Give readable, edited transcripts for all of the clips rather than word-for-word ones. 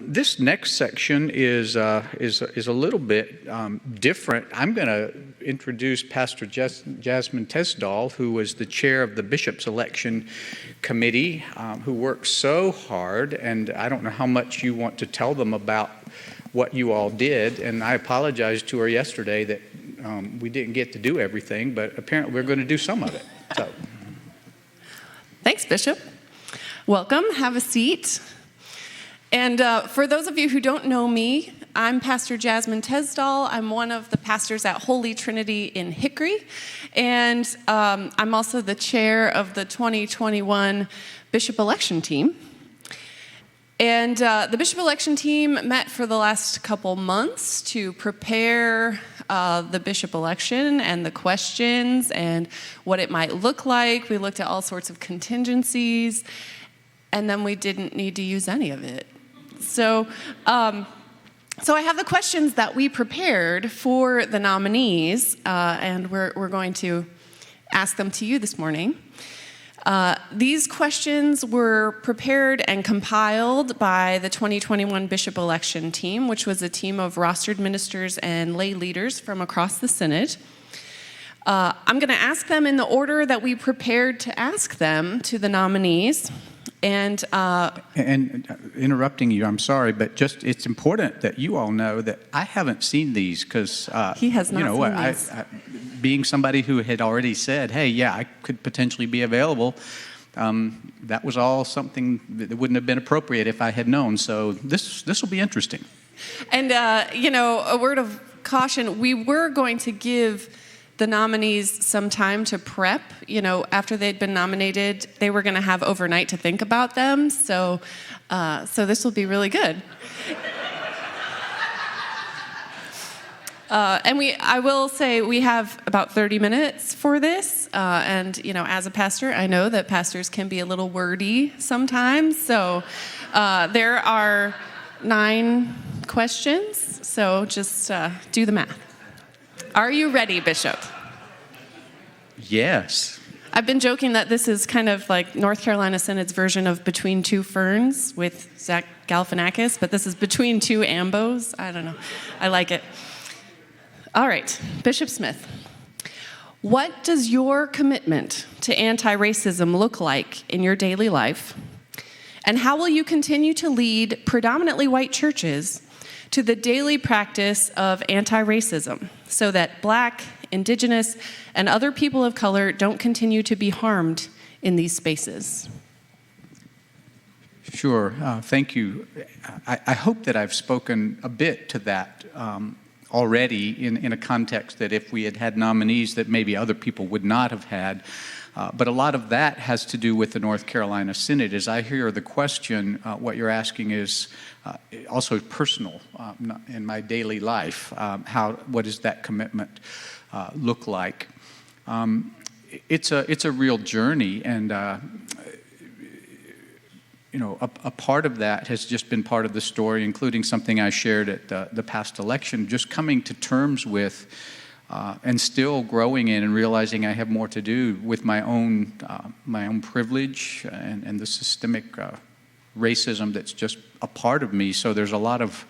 This next section is a little bit different. I'm going to introduce Pastor Jasmine Tesdall, who was the chair of the Bishop's Election Committee, who worked so hard, and I don't know how much you want to tell them about what you all did, and I apologized to her yesterday that we didn't get to do everything, but apparently we're going to do some of it. So, thanks, Bishop. Welcome. Have a seat. And for those of you who don't know me, I'm Pastor Jasmine Tesdall. I'm one of the pastors at Holy Trinity in Hickory, and I'm also the chair of the 2021 Bishop Election Team. And the Bishop Election Team met for the last couple months to prepare the bishop election and the questions and what it might look like. We looked at all sorts of contingencies, and then we didn't need to use any of it. So I have the questions that we prepared for the nominees, and we're going to ask them to you this morning. These questions were prepared and compiled by the 2021 Bishop Election Team, which was a team of rostered ministers and lay leaders from across the Synod. I'm going to ask them in the order that we prepared to ask them to the nominees. And interrupting you, I'm sorry, but just it's important that you all know that I haven't seen these because he has not seen these. Being somebody who had already said, "Hey, yeah, I could potentially be available," that was all something that wouldn't have been appropriate if I had known. So this will be interesting. And a word of caution: we were going to give the nominees some time to prep. After they'd been nominated, they were going to have overnight to think about them. So this will be really good. I will say we have about 30 minutes for this. And as a pastor, I know that pastors can be a little wordy sometimes. So there are 9 questions. So just do the math. Are you ready, Bishop? Yes. I've been joking that this is kind of like North Carolina Synod's version of Between Two Ferns with Zach Galifianakis, but this is Between Two Ambos. I don't know. I like it. All right, Bishop Smith. What does your commitment to antiracism look like in your daily life? And how will you continue to lead predominantly white churches to the daily practice of antiracism so that Black, Indigenous, and other people of color don't continue to be harmed in these spaces? Sure. Thank you. I hope that I've spoken a bit to that already in a context that if we had had nominees that maybe other people would not have had. But a lot of that has to do with the North Carolina Synod. As I hear the question, what you're asking is also personal in my daily life. What does that commitment look like? It's a real journey, and a part of that has just been part of the story, including something I shared at the past election, just coming to terms with and still growing in and realizing I have more to do with my own privilege and the systemic racism that's just a part of me. So there's a lot of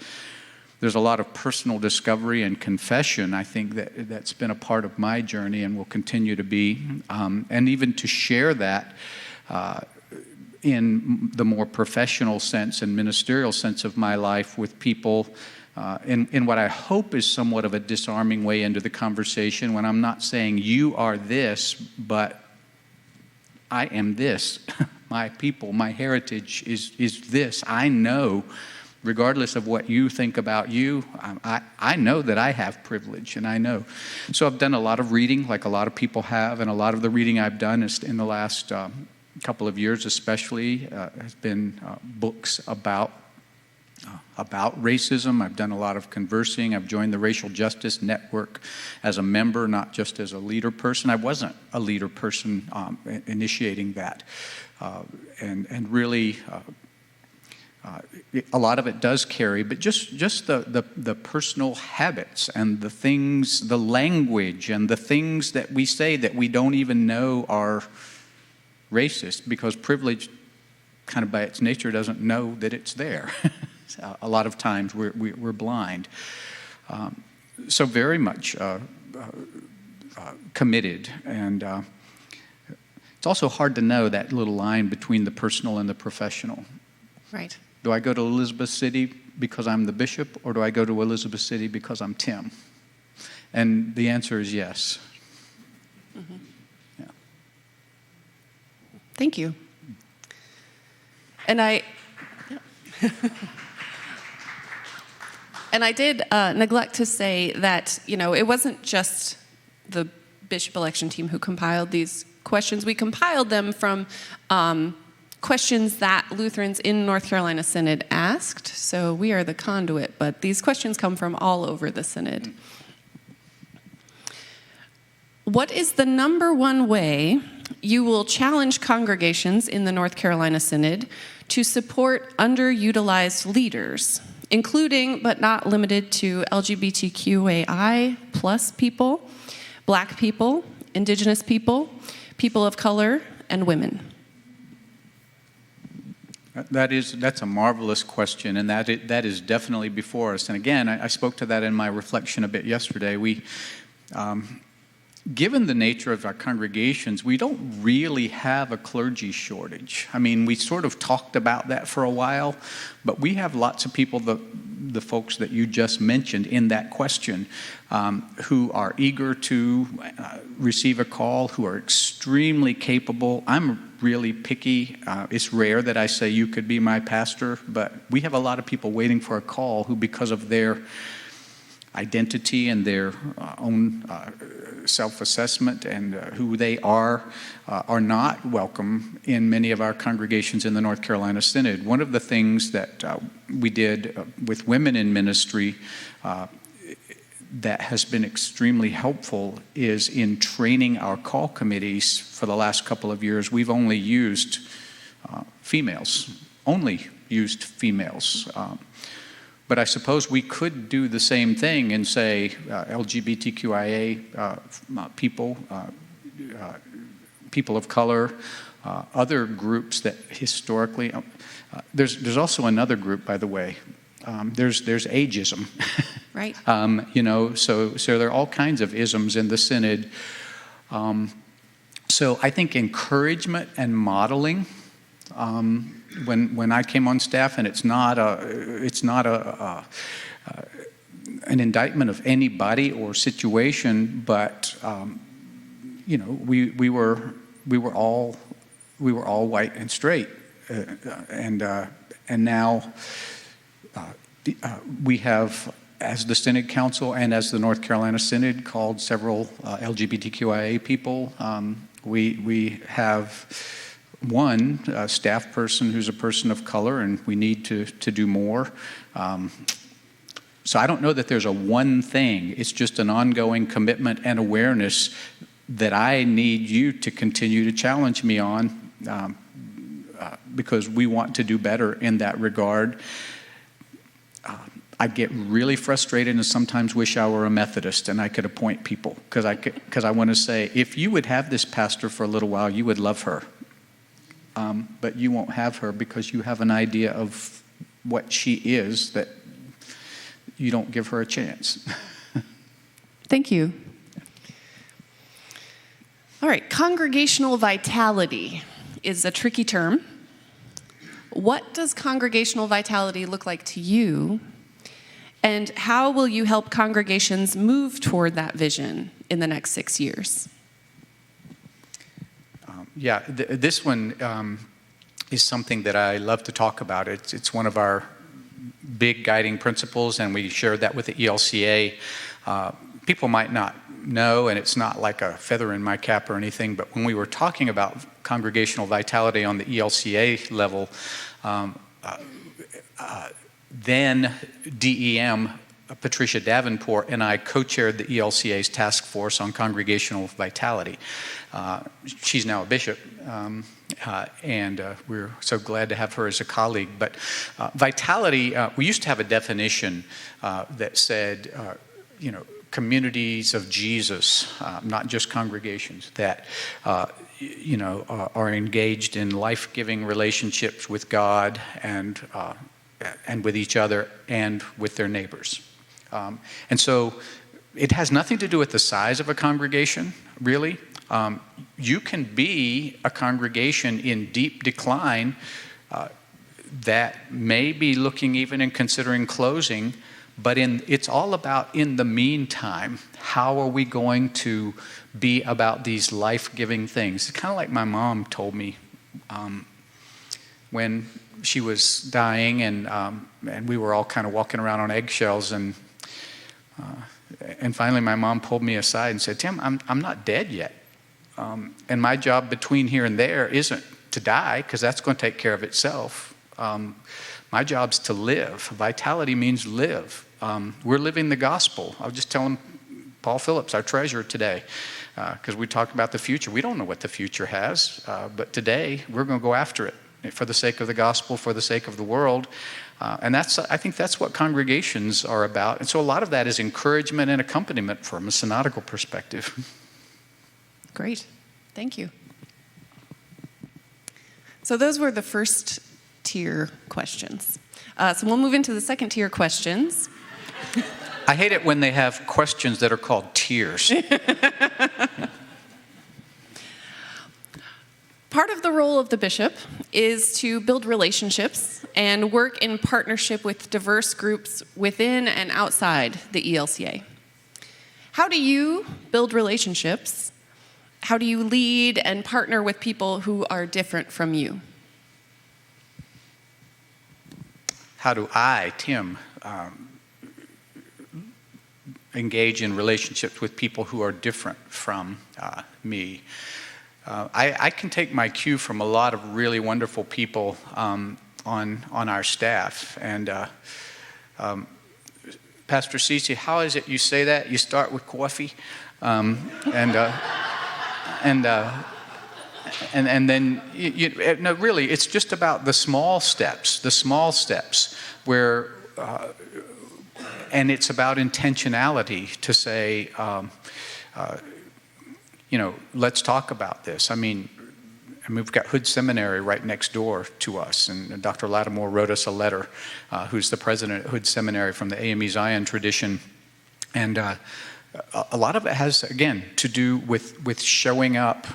personal discovery and confession. I think that's been a part of my journey and will continue to be, and even to share that in the more professional sense and ministerial sense of my life with people. In what I hope is somewhat of a disarming way into the conversation, when I'm not saying you are this, but I am this. My people, my heritage is this. I know, regardless of what you think about you, I know that I have privilege, and I know. So I've done a lot of reading, like a lot of people have, and a lot of the reading I've done is in the last couple of years especially has been books about racism. I've done a lot of conversing. I've joined the Racial Justice Network as a member, not just as a leader person. I wasn't a leader person initiating that. And really, a lot of it does carry, but just the personal habits and the things, the language and the things that we say that we don't even know are racist, because privilege kind of by its nature doesn't know that it's there. A lot of times we're blind. So very much committed. And it's also hard to know that little line between the personal and the professional. Right. Do I go to Elizabeth City because I'm the bishop, or do I go to Elizabeth City because I'm Tim? And the answer is yes. Mm-hmm. Yeah. Thank you. And I did neglect to say that, it wasn't just the bishop election team who compiled these questions. We compiled them from questions that Lutherans in North Carolina Synod asked. So we are the conduit, but these questions come from all over the Synod. What is the number one way you will challenge congregations in the North Carolina Synod to support underutilized leaders, including but not limited to LGBTQAI plus people, Black people, Indigenous people, people of color, and women? That's a marvelous question, and that is definitely before us. And again, I spoke to that in my reflection a bit yesterday. Given the nature of our congregations, we don't really have a clergy shortage. I mean, we sort of talked about that for a while, but we have lots of people, the folks that you just mentioned in that question, who are eager to receive a call, who are extremely capable. I'm really picky. It's rare that I say you could be my pastor, but we have a lot of people waiting for a call who, because of their identity and their own self-assessment and who they are not welcome in many of our congregations in the North Carolina Synod. One of the things that we did with women in ministry that has been extremely helpful is in training our call committees. For the last couple of years, we've only used females. But I suppose we could do the same thing and say LGBTQIA people, people of color, other groups that historically, there's also another group, by the way. There's ageism. Right. So there are all kinds of isms in the Synod. So I think encouragement and modeling. When I came on staff, and it's not an indictment of anybody or situation, but we were all white and straight, and now we have, as the Synod Council and as the North Carolina Synod, called several LGBTQIA people. We have one staff person who's a person of color, and we need to do more. So I don't know that there's a one thing. It's just an ongoing commitment and awareness that I need you to continue to challenge me on, because we want to do better in that regard. I get really frustrated and sometimes wish I were a Methodist and I could appoint people, because I want to say, if you would have this pastor for a little while, you would love her. But you won't have her because you have an idea of what she is that you don't give her a chance. Thank you. All right, congregational vitality is a tricky term. What does congregational vitality look like to you? And how will you help congregations move toward that vision in the next 6 years? This one is something that I love to talk about. It's one of our big guiding principles, and we shared that with the ELCA. People might not know, and it's not like a feather in my cap or anything, but when we were talking about congregational vitality on the ELCA level, then DEM, Patricia Davenport, and I co-chaired the ELCA's task force on congregational vitality. She's now a bishop, and we're so glad to have her as a colleague. But vitality, we used to have a definition that said, communities of Jesus, not just congregations, that are engaged in life-giving relationships with God and and with each other and with their neighbors. And so it has nothing to do with the size of a congregation, really. You can be a congregation in deep decline that may be looking even and considering closing, but it's all about, in the meantime, how are we going to be about these life-giving things? It's kind of like my mom told me when she was dying, and we were all kind of walking around on eggshells, and finally my mom pulled me aside and said, "Tim, I'm not dead yet, and my job between here and there isn't to die, because that's going to take care of itself. My job's to live. Vitality means live. We're living the gospel." I was just telling Paul Phillips, our treasurer, today, because we talked about the future. We don't know what the future has, but today we're going to go after it for the sake of the gospel, for the sake of the world. And I think that's what congregations are about. And so a lot of that is encouragement and accompaniment from a synodical perspective. Great. Thank you. So those were the first tier questions. So we'll move into the second tier questions. I hate it when they have questions that are called tiers. Part of the role of the bishop is to build relationships and work in partnership with diverse groups within and outside the ELCA. How do you build relationships? How do you lead and partner with people who are different from you? How do I, Tim, engage in relationships with people who are different from me? I can take my cue from a lot of really wonderful people on our staff. And Pastor Cece, how is it you say that? You start with coffee, and then no, really, it's just about the small steps where, and it's about intentionality to say, let's talk about this. I mean, we've got Hood Seminary right next door to us, and Dr. Lattimore wrote us a letter, who's the president of Hood Seminary from the AME Zion tradition. And a lot of it has, again, to do with showing up,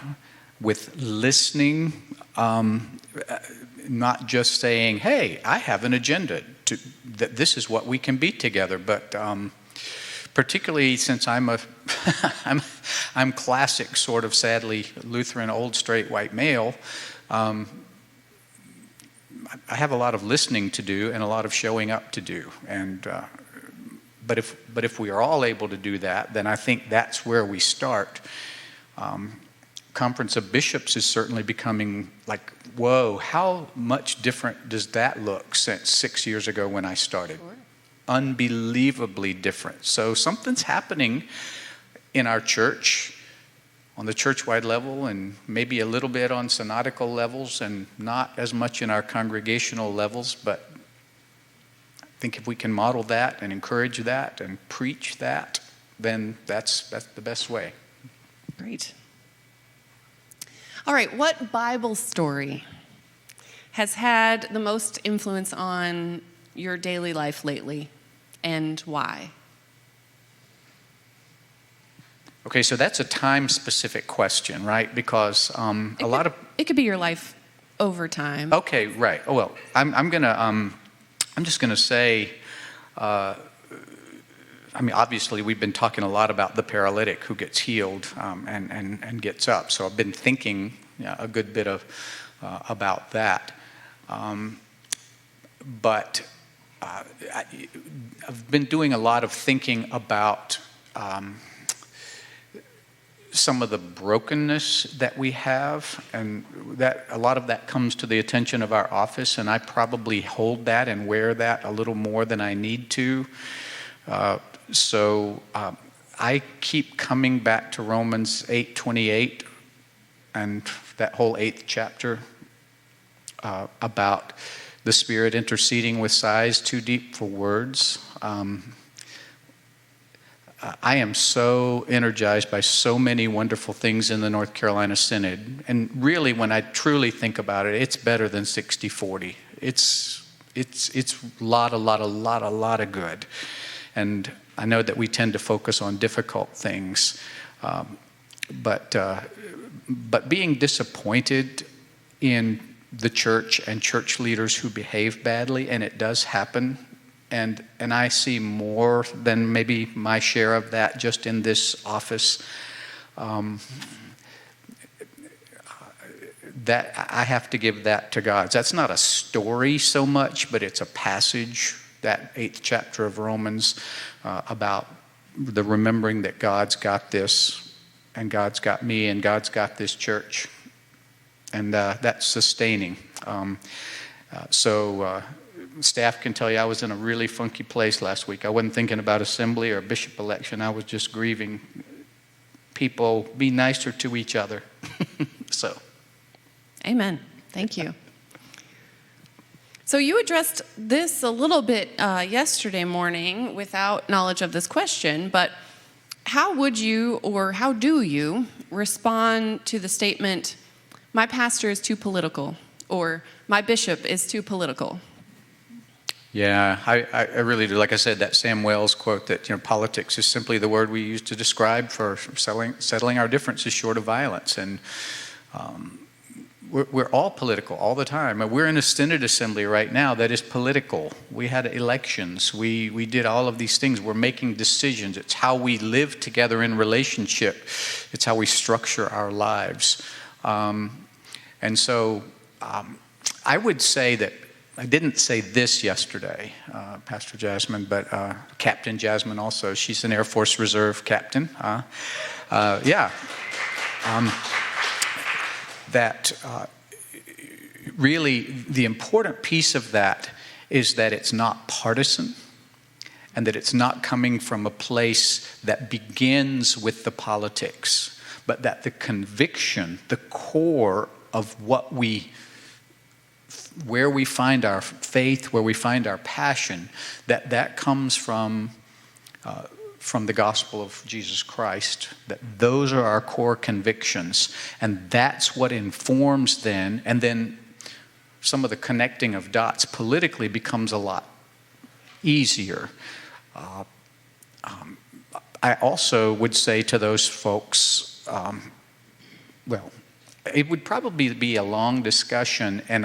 with listening, not just saying, "Hey, I have an agenda, that this is what we can be together," but particularly since I'm classic, sort of sadly Lutheran, old straight white male, I have a lot of listening to do and a lot of showing up to do. And but if we are all able to do that, then I think that's where we start. Conference of Bishops is certainly becoming like, whoa, how much different does that look since 6 years ago when I started? Sure. Unbelievably different. So something's happening in our church on the church-wide level, and maybe a little bit on synodical levels, and not as much in our congregational levels. But I think if we can model that and encourage that and preach that, then that's the best way. Great. All right, what Bible story has had the most influence on your daily life lately, and why? Okay, so that's a time-specific question, right? Because it could be your life over time. Okay, right. Oh, well, I'm just gonna say, obviously we've been talking a lot about the paralytic who gets healed and gets up. So I've been thinking a good bit about that. But I've been doing a lot of thinking about some of the brokenness that we have, and that a lot of that comes to the attention of our office, and I probably hold that and wear that a little more than I need to. So I keep coming back to Romans 8:28 and that whole 8th chapter about the Spirit interceding with sighs too deep for words. I am so energized by so many wonderful things in the North Carolina Synod. And really, when I truly think about it, it's better than 60-40. It's It's a lot of good. And I know that we tend to focus on difficult things, but being disappointed in the church and church leaders who behave badly, and it does happen, and I see more than maybe my share of that just in this office. That I have to give that to God. That's not a story so much, but it's a passage, that 8th chapter of Romans, about the remembering that God's got this, and God's got me, and God's got this church. And that's sustaining. So staff can tell you I was in a really funky place last week. I wasn't thinking about assembly or bishop election. I was just grieving. People, be nicer to each other. So. Amen. Thank you. So you addressed this a little bit yesterday morning without knowledge of this question, but how would you, or how do you, respond to the statement, my pastor is too political, or my bishop is too political? Yeah, I really do. Like I said, that Sam Wells quote that, politics is simply the word we use to describe for settling our differences short of violence. And we're all political all the time. We're in a Synod assembly right now that is political. We had elections. We did all of these things. We're making decisions. It's how we live together in relationship. It's how we structure our lives. And so I would say that, I didn't say this yesterday, Pastor Jasmine, but Captain Jasmine also. She's an Air Force Reserve captain. That really the important piece of that is that it's not partisan, and that it's not coming from a place that begins with the politics, but that the conviction, the core of where we find our faith, where we find our passion, that comes from the gospel of Jesus Christ, that those are our core convictions, and that's what informs then, and then some of the connecting of dots politically becomes a lot easier. I also would say to those folks, it would probably be a long discussion, and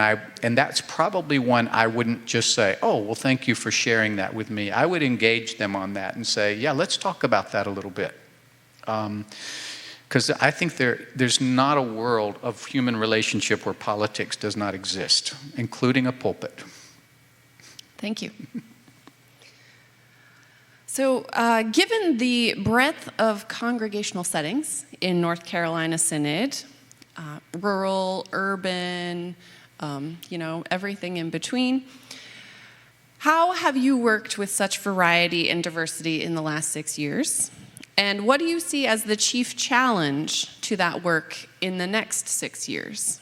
that's probably one I wouldn't just say, oh, well, thank you for sharing that with me. I would engage them on that and say, yeah, let's talk about that a little bit. Because I think there's not a world of human relationship where politics does not exist, including a pulpit. Thank you. So given the breadth of congregational settings in North Carolina Synod, rural, urban, everything in between, how have you worked with such variety and diversity in the last 6 years? And what do you see as the chief challenge to that work in the next 6 years?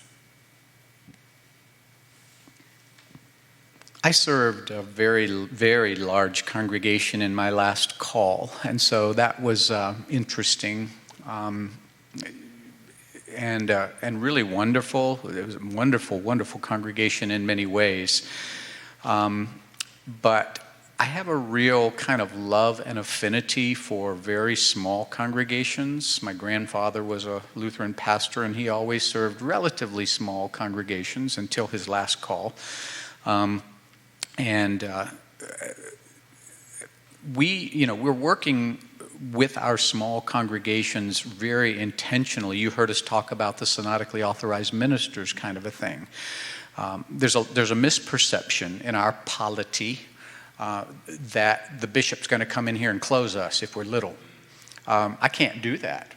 I served a very, very large congregation in my last call, and so that was interesting and really wonderful. It was a wonderful, wonderful congregation in many ways. But I have a real kind of love and affinity for very small congregations. My grandfather was a Lutheran pastor, and he always served relatively small congregations until his last call. We're working with our small congregations very intentionally. You heard us talk about the synodically authorized ministers kind of a thing. There's a misperception in our polity that the bishop's going to come in here and close us if we're little. I can't do that.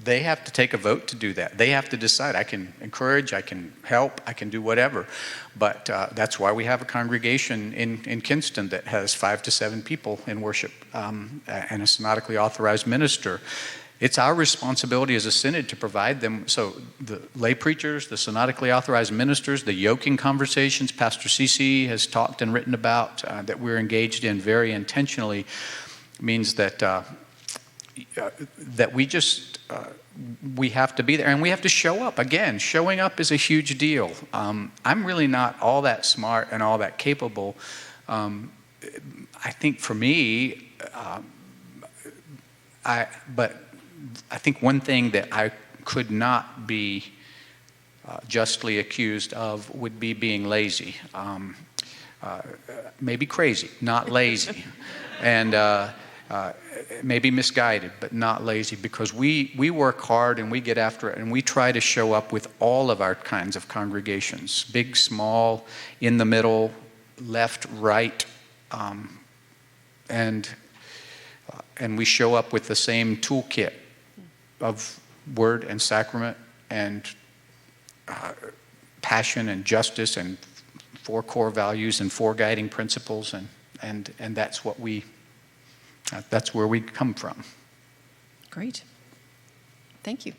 They have to take a vote to do that. They have to decide. I can encourage, I can help, I can do whatever. But that's why we have a congregation in Kinston that has 5 to 7 people in worship and a synodically authorized minister. It's our responsibility as a synod to provide them. So the lay preachers, the synodically authorized ministers, the yoking conversations Pastor Cece has talked and written about that we're engaged in very intentionally means that that we have to be there, and we have to show up. Again, showing up is a huge deal. I'm really not all that smart and all that capable. I think for me, but I think one thing that I could not be justly accused of would be being lazy. Maybe crazy, not lazy. And maybe misguided, but not lazy, because we work hard and we get after it, and we try to show up with all of our kinds of congregations, big, small, in the middle, left, right, and we show up with the same toolkit of word and sacrament and passion and justice and 4 core values and 4 guiding principles, and that's what that's where we come from. Great. Thank you.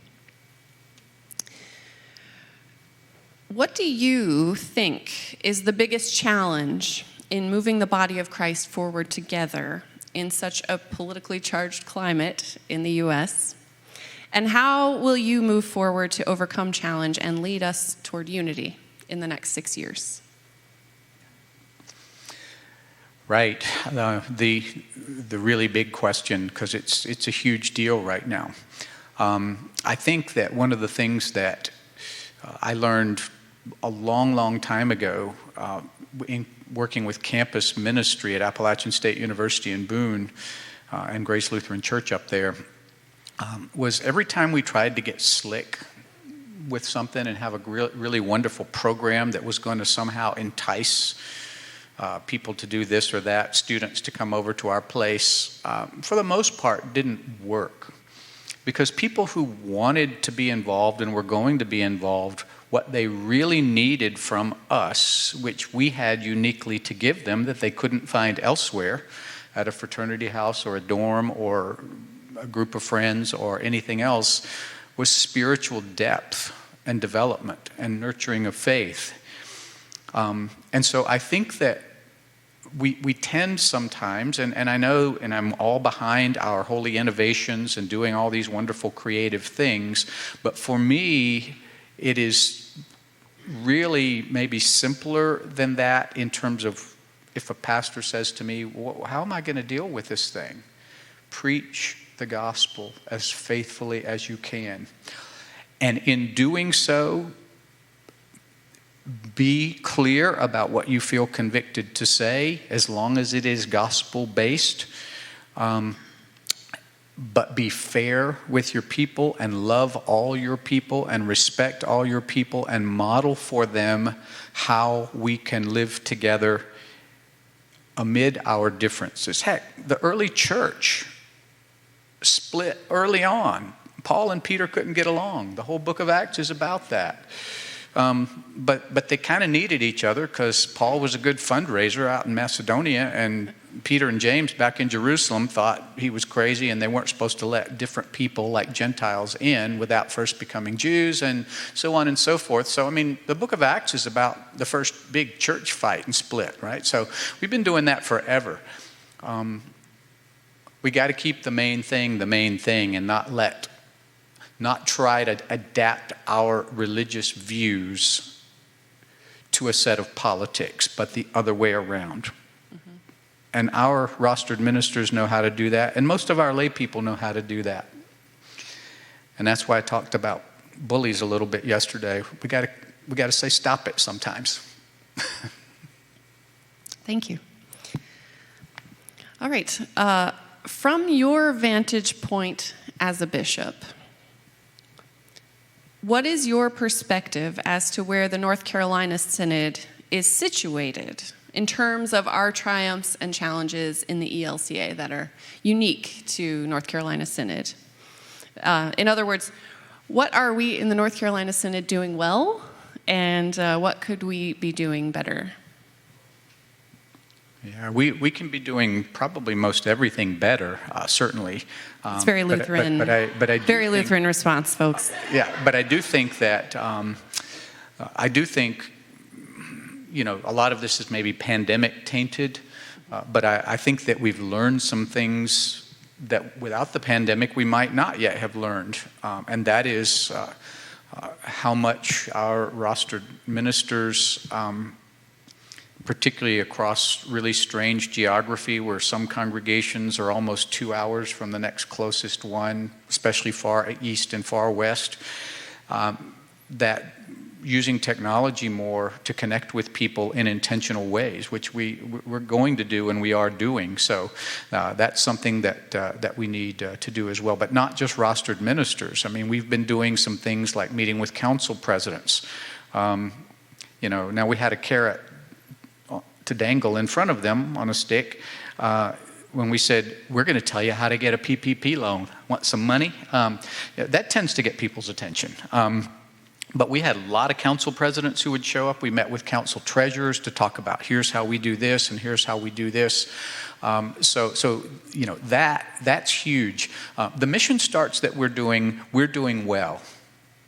What do you think is the biggest challenge in moving the body of Christ forward together in such a politically charged climate in the U.S.? And how will you move forward to overcome challenge and lead us toward unity in the next 6 years? Right. The really big question, because it's a huge deal right now. I think that one of the things that I learned a long, long time ago in working with campus ministry at Appalachian State University in Boone and Grace Lutheran Church up there was every time we tried to get slick with something and have a really wonderful program that was going to somehow entice people to do this or that, students to come over to our place, for the most part didn't work. Because people who wanted to be involved and were going to be involved, what they really needed from us, which we had uniquely to give them that they couldn't find elsewhere at a fraternity house or a dorm or a group of friends or anything else, was spiritual depth and development and nurturing of faith. And so I think that we tend sometimes, and I know, and I'm all behind our holy innovations and doing all these wonderful creative things, but for me, it is really maybe simpler than that in terms of if a pastor says to me, how am I going to deal with this thing? Preach the gospel as faithfully as you can. And in doing so, be clear about what you feel convicted to say, as long as it is gospel-based. But be fair with your people and love all your people and respect all your people and model for them how we can live together amid our differences. Heck, the early church split early on. Paul and Peter couldn't get along. The whole book of Acts is about that. But they kind of needed each other, because Paul was a good fundraiser out in Macedonia, and Peter and James back in Jerusalem thought he was crazy and they weren't supposed to let different people like Gentiles in without first becoming Jews, and so on and so forth. So, I mean, the book of Acts is about the first big church fight and split, right? So we've been doing that forever. We got to keep the main thing, and not try to adapt our religious views to a set of politics, but the other way around. Mm-hmm. And our rostered ministers know how to do that, and most of our lay people know how to do that. And that's why I talked about bullies a little bit yesterday. We got to say stop it sometimes. Thank you. All right. From your vantage point as a bishop, what is your perspective as to where the North Carolina Synod is situated in terms of our triumphs and challenges in the ELCA that are unique to North Carolina Synod? In other words, what are we in the North Carolina Synod doing well, and what could we be doing better? Yeah, we can be doing probably most everything better, certainly. It's very Lutheran. But I very Lutheran response, folks. Yeah, but I do think that a lot of this is maybe pandemic tainted, but I think that we've learned some things that without the pandemic we might not yet have learned, and that is how much our rostered ministers, particularly across really strange geography where some congregations are almost 2 hours from the next closest one, especially far east and far west, that using technology more to connect with people in intentional ways, which we're going to do and we are doing. So that's something that we need to do as well. But not just rostered ministers. I mean, we've been doing some things like meeting with council presidents. Now we had a carrot to dangle in front of them on a stick when we said, we're going to tell you how to get a PPP loan. Want some money? That tends to get people's attention. But we had a lot of council presidents who would show up. We met with council treasurers to talk about here's how we do this and here's how we do this. So that's huge. The mission starts that we're doing well.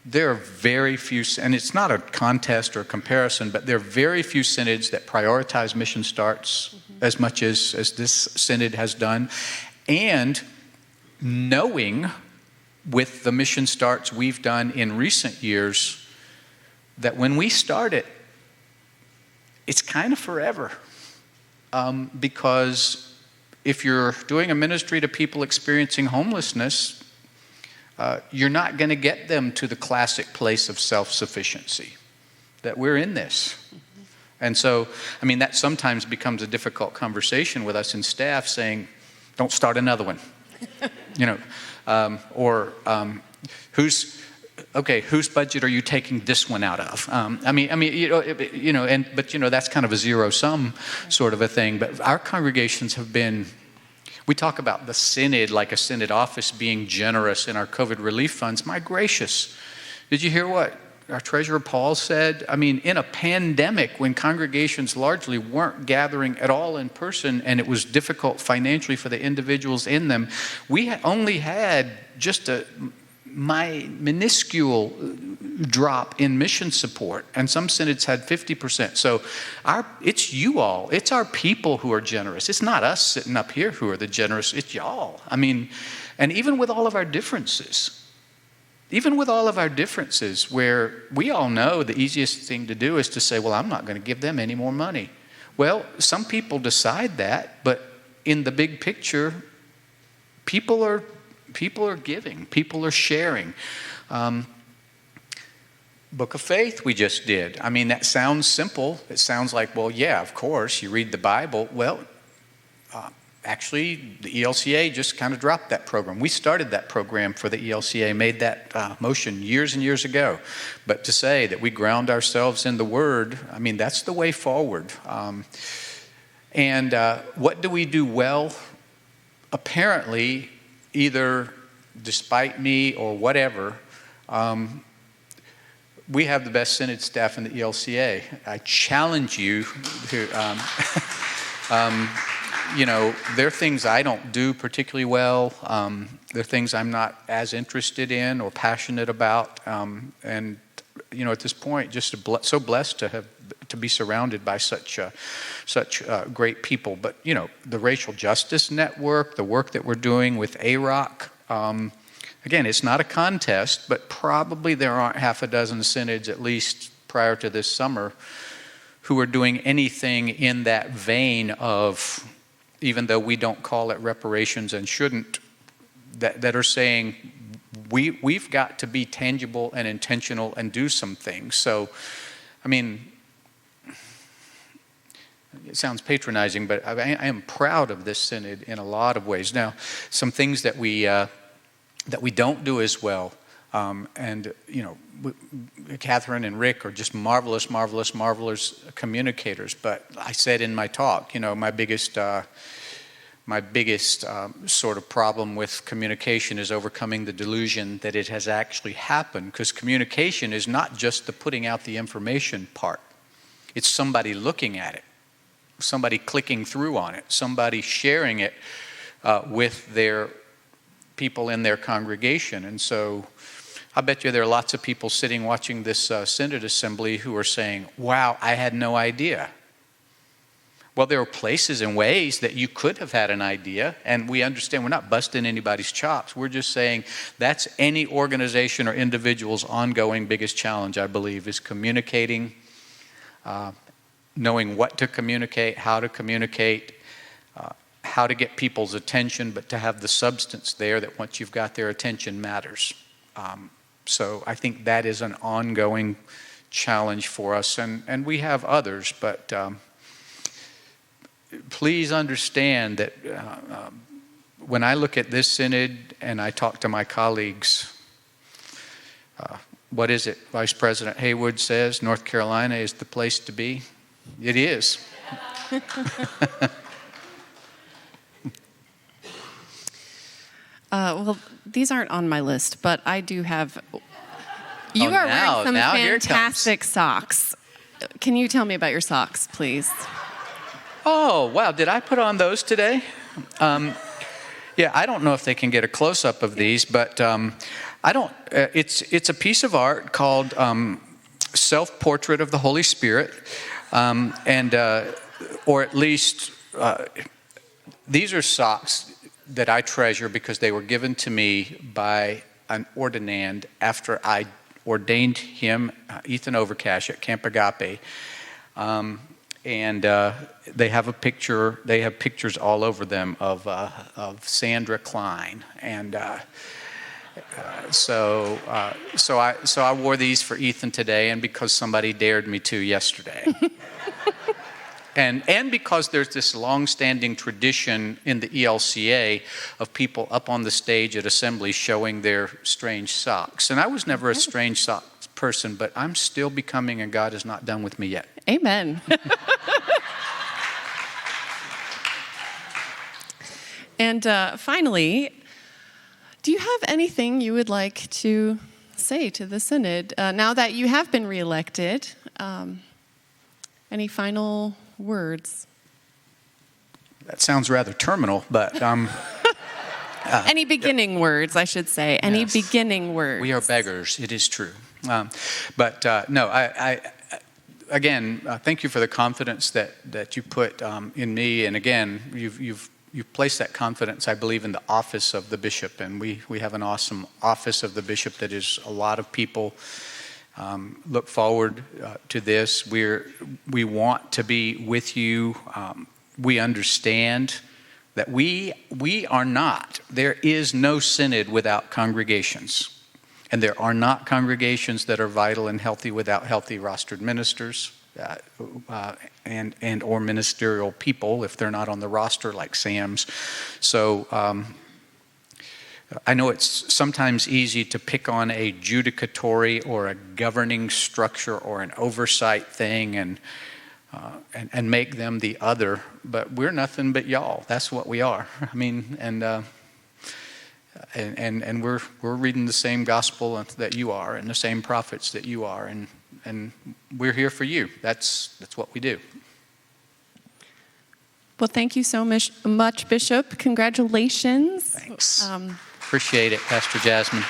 There are very few, and it's not a contest or a comparison, but there are very few synods that prioritize mission starts as much as this synod has done. And knowing with the mission starts we've done in recent years, that when we start it, it's kind of forever. Because if you're doing a ministry to people experiencing homelessness, you're not going to get them to the classic place of self-sufficiency, that we're in this. And so, I mean, that sometimes becomes a difficult conversation with us in staff saying, don't start another one. Whose budget are you taking this one out of? That's kind of a zero-sum sort of a thing. But our congregations have been, we talk about the synod like a synod office being generous in our COVID relief funds. My gracious, did you hear what our treasurer Paul said? I mean, in a pandemic when congregations largely weren't gathering at all in person and it was difficult financially for the individuals in them, we only had just a minuscule drop in mission support, and some synods had 50%. So it's you all, it's our people who are generous. It's not us sitting up here who are the generous, it's y'all. I mean, and even with all of our differences, where we all know the easiest thing to do is to say, well, I'm not going to give them any more money. Well, some people decide that, but in the big picture, people are giving, people are sharing. Book of Faith we just did. I mean, that sounds simple. It sounds like, well, yeah, of course, you read the Bible. Well, actually, the ELCA just kind of dropped that program. We started that program for the ELCA, made that motion years and years ago. But to say that we ground ourselves in the Word, I mean, that's the way forward. And what do we do well? Apparently, either despite me or whatever, we have the best synod staff in the ELCA. I challenge you to, there are things I don't do particularly well. There are things I'm not as interested in or passionate about. And at this point, just so blessed to be surrounded by such great people. But the Racial Justice Network, the work that we're doing with AROC. Again, it's not a contest, but probably there aren't half a dozen synods, at least prior to this summer, who are doing anything in that vein of, even though we don't call it reparations and shouldn't, that are saying we've got to be tangible and intentional and do some things. So, I mean, it sounds patronizing, but I am proud of this synod in a lot of ways. Now, some things that we don't do as well, Catherine and Rick are just marvelous communicators. But I said in my talk, my biggest sort of problem with communication is overcoming the delusion that it has actually happened, because communication is not just the putting out the information part. It's somebody looking at it, somebody clicking through on it, somebody sharing it with their people in their congregation. And so I bet you there are lots of people sitting watching this synod assembly who are saying, wow, I had no idea. Well, there are places and ways that you could have had an idea, and we understand we're not busting anybody's chops. We're just saying that's any organization or individual's ongoing biggest challenge, I believe, is communicating, knowing what to communicate, how to communicate, how to get people's attention, but to have the substance there that once you've got their attention matters. So I think that is an ongoing challenge for us, and we have others, but please understand that when I look at this synod and I talk to my colleagues, what is it Vice President Haywood says, North Carolina is the place to be? It is. Well, these aren't on my list, but I do have. You are now, wearing some now here it fantastic socks. Can you tell me about your socks, please? Oh, wow. Did I put on those today? Yeah, I don't know if they can get a close-up of these, but I don't. It's a piece of art called Self-Portrait of the Holy Spirit, or at least these are socks that I treasure because they were given to me by an ordinand after I ordained him, Ethan Overcash, at Camp Agape. And they have a picture. They have pictures all over them of Sandra Klein, and so I wore these for Ethan today, and because somebody dared me to yesterday. And because there's this long-standing tradition in the ELCA of people up on the stage at assembly showing their strange socks. And I was never a strange socks person, but I'm still becoming, and God is not done with me yet. Amen. And finally, do you have anything you would like to say to the synod now that you have been reelected? Any final words? That sounds rather terminal, but any beginning words, I should say. Any beginning words. We are beggars. It is true. But no, I again, thank you for the confidence that you put in me. And again, you've placed that confidence, I believe, in the office of the bishop. And we have an awesome office of the bishop that is a lot of people look forward to this. We want to be with you. We understand that we are not. There is no synod without congregations. And there are not congregations that are vital and healthy without healthy rostered ministers and or ministerial people if they're not on the roster like Sam's. So I know it's sometimes easy to pick on a judicatory or a governing structure or an oversight thing and make them the other, but we're nothing but y'all. That's what we are. I mean, and we're reading the same gospel that you are, and the same prophets that you are, and we're here for you. That's what we do. Well, thank you so much, Bishop. Congratulations. Thanks. Appreciate it, Pastor Jasmine.